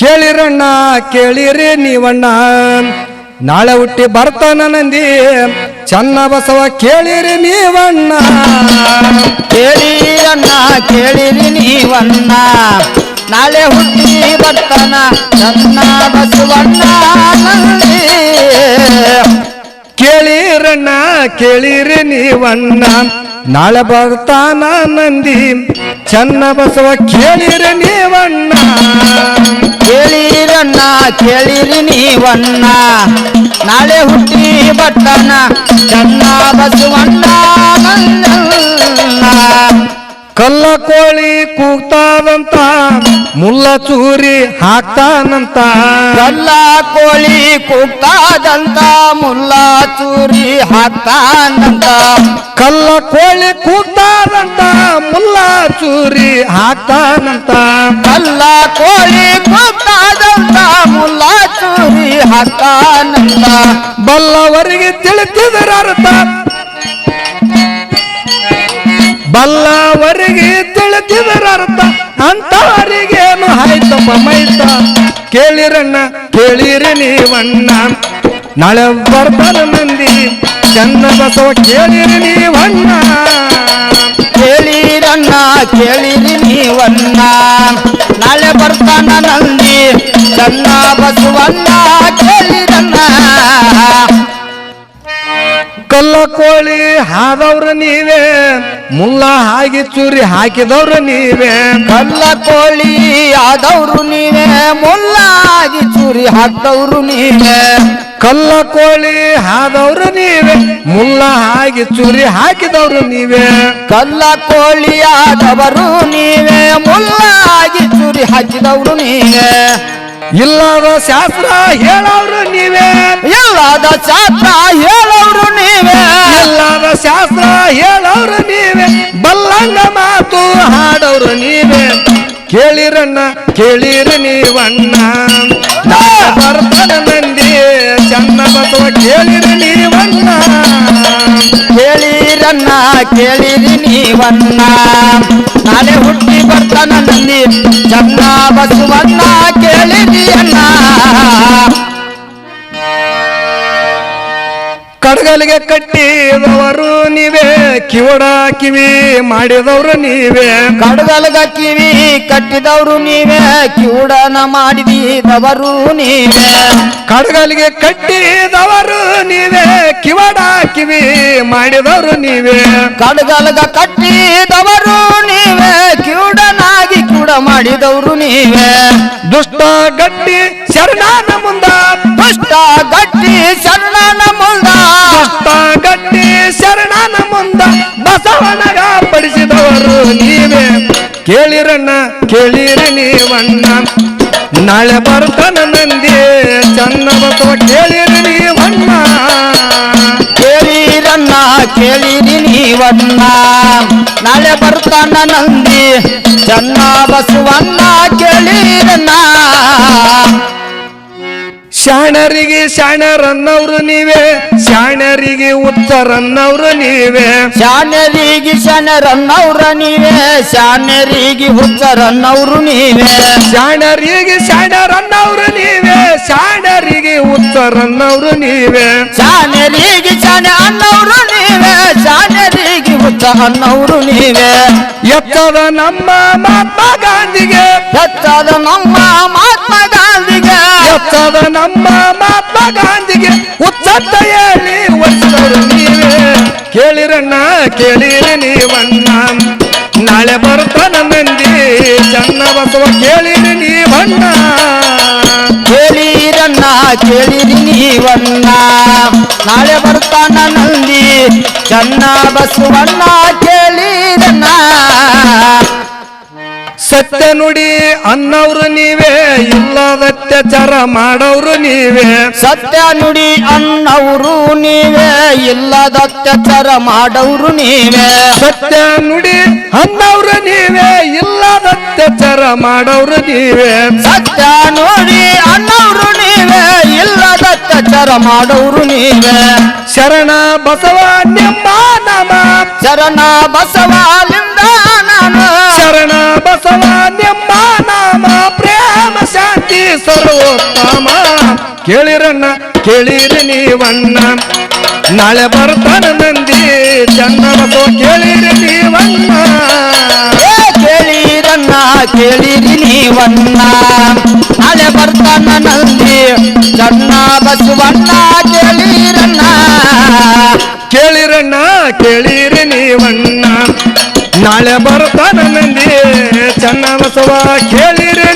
ಕೇಳಿರಣ್ಣ ಕೇಳಿರಿ ನೀವಣ್ಣ, ನಾಳೆ ಹುಟ್ಟಿ ಬರ್ತಾನ ನಂದಿ ಚನ್ನ ಬಸವ ಕೇಳಿರಿ ನೀವಣ್ಣ. ಕೇಳಿರಣ್ಣ ಕೇಳಿರಿ ನೀವಣ್ಣ, ನಾಳೆ ಹುಟ್ಟಿ ಬರ್ತಾನ ಚನ್ನ ಬಸವಣ್ಣ ನಂದಿ. ಕೇಳಿರಣ್ಣ ಕೇಳಿರಿ ನೀವಣ್ಣ, ನಾಳೆ ಬರ್ತಾನ ನಂದಿ ಚನ್ನ ಬಸವ ಕೇಳಿರಿ ನೀವಣ್ಣ. ಕೇಳಿರಣ್ಣ ಕೇಳಿರಿ ನೀವಣ್ಣ, ನಾಳೆ ಹುಟ್ಟಿ ಬರ್ತಾನ ಚನ್ನ ಬಸವಣ್ಣ ನಂದಣ್ಣ. ಕಲ್ಲ ಕೋಳಿ ಕೂಗ್ತಾದಂತ ಮುಲ್ಲ ಚೂರಿ ಹಾಕ್ತಾನಂತ. ಕಲ್ಲ ಕೋಳಿ ಕೂಗ್ತಾದಂತ ಮುಲ್ಲ ಚೂರಿ ಹಾಕ್ತಾನಂತ. ಕಲ್ಲ ಕೋಳಿ ಕೂಗ್ತಾದಂತ ಮುಲ್ಲ ಚೂರಿ ಹಾಕ್ತಾನಂತ. ಕಲ್ಲ ಕೋಳಿ ಕೂಗ್ತಾದಂತ ಮುಲ್ಲ ಚೂರಿ ಹಾಕ್ತಾನಂತ. ಬಲ್ಲವರಿಗೆ ತಿಳಿತಿದರ ಅರ್ಥ, ಬಲ್ಲವರಿಗೆ ತಿಳಿತಿದರ ಅರ್ಥ, ಅಂತವರಿಗೇನು ಆಯ್ತಪ್ಪ ಮೈತ. ಕೇಳಿರಣ್ಣ ಕೇಳಿರಿ ನೀವಣ್ಣ, ನಾಳೆ ಬರ್ತಾನ ನಂದಿ ಚನ್ನ ಬಸವ ಕೇಳಿರಿ ನೀವಣ್ಣ. ಕೇಳಿರಣ್ಣ ಕೇಳಿರಿ ನೀವಣ್ಣ, ನಾಳೆ ಬರ್ತಾನ ನಂದಿ ಚನ್ನ ಬಸವಣ್ಣ ಕೇಳಿರಣ್ಣ. ಕಲ್ಲ ಕೋಳಿ ಹಾದವ್ರು ನೀವೇ, ಮುಲ್ಲ ಹಾಗೆ ಚೂರಿ ಹಾಕಿದವ್ರು ನೀವೇ. ಕಲ್ಲ ಕೋಳಿ ಆದವ್ರು ನೀವೇ, ಮುಲ್ಲಾಗಿ ಚೂರಿ ಹಾಕ್ದವ್ರು ನೀವೇ. ಕಲ್ಲ ಕೋಳಿ ಹಾದವ್ರು ನೀವೇ, ಮುಲ್ಲ ಹಾಗೆ ಚೂರಿ ಹಾಕಿದವ್ರು ನೀವೇ. ಕಲ್ಲ ಕೋಳಿ ಆದವರು ನೀವೇ, ಮುಲ್ಲಾಗಿ ಚೂರಿ ಹಾಕಿದವ್ರು ನೀವೇ. ಇಲ್ಲದ ಶಾಸ್ತ್ರ ಹೇಳವ್ರು ನೀವೇ, ಇಲ್ಲದ ಶಾಸ್ತ್ರ ಹೇಳವ್ರು ನೀವೇ. ಇಲ್ಲದ ಶಾಸ್ತ್ರ ಹೇಳವ್ರು ನೀವೇ, ಬಲ್ಲಂಗ ಮಾತು ಹಾಡವ್ರು ನೀವೇ. ಕೇಳಿರಣ್ಣ ಕೇಳಿರಿ ನೀವಣ್ಣ, ನಾಳೆ ಬರ್ತಾನ ನಂದಿ ಚನ್ನ ಬಸವ ಕೇಳಿರಿ ನೀವಣ್ಣ. ಕೇಳಿರಣ್ಣ ಕೇಳಿರಿ ನೀವಣ್ಣ, ನಾಳೆ ಹುಟ್ಟಿ ಬರ್ತಾನ ನಂದಿ ಚನ್ನ ಬಸವಣ್ಣ ಕೇಳಿರಿ ಅಣ್ಣ. ಕಡಗಲಿಗೆ ಕಟ್ಟಿದವರು ನೀವೇ, ಕಿವಡ ಕಿವಿ ಮಾಡಿದವರು ನೀವೇ. ಕಡಗಲ್ಗ ಕಿವಿ ಕಟ್ಟಿದವರು ನೀವೇ, ಕಿವುಡನ ಮಾಡಿದವರು ನೀವೇ. ಕಡಗಲಿಗೆ ಕಟ್ಟಿದವರು ನೀವೇ, ಕಿವಡ ಕಿವಿ ಮಾಡಿದವರು ನೀವೇ. ಕಡಗಲ್ಗ ಕಟ್ಟಿದವರು ನೀವೇ, ಕಿವುಡನಾಗಿ ಕಿವುಡ ಮಾಡಿದವರು ನೀವೇ. ದುಷ್ಟ ಗಟ್ಟಿ ಶರಣನ ಮುಂದ, ದುಷ್ಟ ಗಟ್ಟಿ ಶರಣನ ಮುಂದ, ದುಷ್ಟ ಗಟ್ಟಿ ಶರಣನ ಮುಂದ ಬಸವನಗ ಪಡಿಸಿದವರು ನೀವೇ. ಕೇಳಿರಣ್ಣ ಕೇಳಿರಿ ನೀವಣ್ಣ, ನಾಳೆ ಬರ್ತಾನ ನಂದಿ ಚನ್ನ ಬಸವ ಕೇಳಿರಿ ನೀವಣ್ಣ. ಕೇಳಿರಣ್ಣ ಕೇಳಿರಿ ನೀವಣ್ಣ, ನಾಳೆ ಬರ್ತಾನ ನಂದಿ ಚನ್ನ ಬಸವಣ್ಣ ಕೇಳಿರಣ್ಣ. ಶಾಣರಿಗೆ ಶಾಣರನ್ನವ್ರು ನೀವೇ, ಶಾಣರಿಗೆ ಉತ್ತರನ್ನವ್ರು ನೀವೇ. ಶಾಣರಿಗೆ ಶಾಣರನ್ನವ್ರ ನೀವೇ, ಶಾಣರಿಗೆ ಹುಚ್ಚರನ್ನವ್ರು ನೀವೇ. ಶಾಣರಿಗೆ ಶಾಣರನ್ನವ್ರು ನೀವೇ, ಶಾಣರಿಗೆ ಉತ್ತರನ್ನವ್ರು ನೀವೇ. ಶಾಣರಿಗೆ ಶಾಣ ಅನ್ನವ್ರು ನೀವೇ, ಶಾಣರಿಗೆ ಹುಚ್ಚ ಅನ್ನವ್ರು ನೀವೇ. ಎತ್ತದ ನಮ್ಮ ಮಹಾತ್ಮ ಗಾಂಧಿಗೆ, ಎತ್ತದ ನಮ್ಮ ಮಹಾತ್ಮ ಗಾಂಧಿಗೆ, ಎತ್ತದ ನಮ್ಮ ಮಹಾತ್ಮ ಗಾಂಧಿಗೆ ಉಚ್ಚತ್ತ ಹೇಳಿ ಒಲಿಸಿದವರು ನೀವೇ. ಕೇಳಿರಣ್ಣ ಕೇಳಿರಿ ನೀವಣ್ಣ ನಾಳೆ ಬರ್ತಾನ ನಂದಿ ಚನ್ನ ಬಸವ ಕೇಳಿರಿ ನೀವಣ್ಣ ಕೇಳಿರಣ್ಣ ಕೇಳಿರಿ ನೀವಣ್ಣ ನಾಳೆ ಬರ್ತಾನ ನಂದಿ ಚನ್ನ ಬಸವಣ್ಣ ಕೇಳಿರಣ್ಣ ಸತ್ಯ ನುಡಿ ಅನ್ನವ್ರು ನೀವೇ ಇಲ್ಲದ ಅತ್ಯಾಚಾರ ಮಾಡೋರು ನೀವೇ ಸತ್ಯ ನುಡಿ ಅನ್ನವರು ನೀವೇ ಇಲ್ಲದ ಅತ್ಯಾಚಾರ ಮಾಡವ್ರು ನೀವೇ ಸತ್ಯ ನುಡಿ ಅನ್ನವ್ರು ನೀವೇ ಇಲ್ಲದ ಅತ್ಯಾಚಾರ ಮಾಡೋರು ನೀವೇ ಸತ್ಯ ನುಡಿ ಅನ್ನವರು ನೀವೇ ಇಲ್ಲದ ಅತ್ಯಾಚಾರ ಮಾಡವ್ರು ನೀವೇ ಶರಣ ಬಸವ ನಿಮ್ಮ ನಾಮ ಶರಣ ಬಸವಲಿಂದ ನಾನು ಶರಣ ಬಸವ ನಿಮ್ಮ ನಾಮ ಪ್ರೇಮ ಶಾಂತಿ ಸರ್ವೋತ್ತಮ ಕೇಳಿರಣ್ಣ ಕೇಳಿರಿ ನೀವಣ್ಣ ನಾಳೆ ಬರ್ತಾನ ನಂದಿ ಚನ್ನ ಬಸವ ಕೇಳಿರಿ ನೀವಣ್ಣ ಕೇಳಿರಣ್ಣ ಕೇಳಿರಿ ನೀವಣ್ಣ ನಾಳೆ ಬರ್ತಾನ ನಂದಿ ಚನ್ನ ಬಸವಣ್ಣ ಕೇಳಿರಣ್ಣ ಕೇಳಿರಣ್ಣ ಕೇಳಿರಿ ನೀವಣ್ಣ ನಾಳೆ ಬರ್ತಾನ ನಂದಿ ಚನ್ನ ಬಸವ ಕೇಳಿರಿ